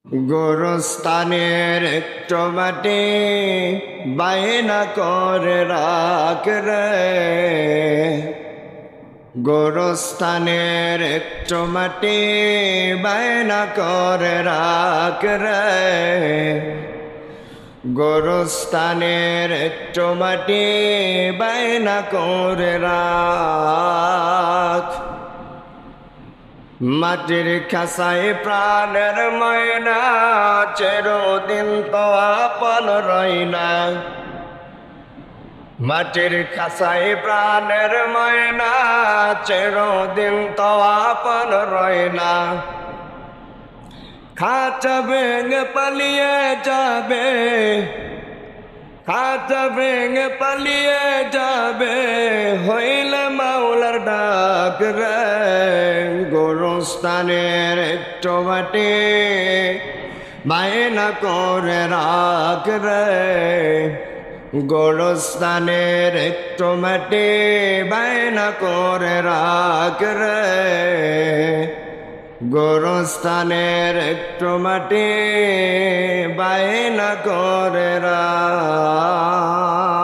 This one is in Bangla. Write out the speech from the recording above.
গোরস্থানের একটু মাটি বায়না করে রাখ রে, গোরস্থানের একটু মাটি বায়না করে রাখ রে, গোরস্থানের একটু মাটি বায়না করে রাখ। মাটির খাসায় প্রাণের ময়না চিরদিন তো আপন রইনা, মাটির খাসায় প্রাণের ময়না চিরদিন তো আপন রইনা। খাঁচা ভেঙে পালিয়ে যাবে, খাঁচা ভেঙে পালিয়ে যাবে হইলে মাওলার ডাক রে, গোরস্থানের একটু মাটি বায়না করে রাখ রে, গোরস্থানের একটু মাটি বায়না করে রাখ রে, গোরস্থানের একটু মাটি বায়না করে রাখ।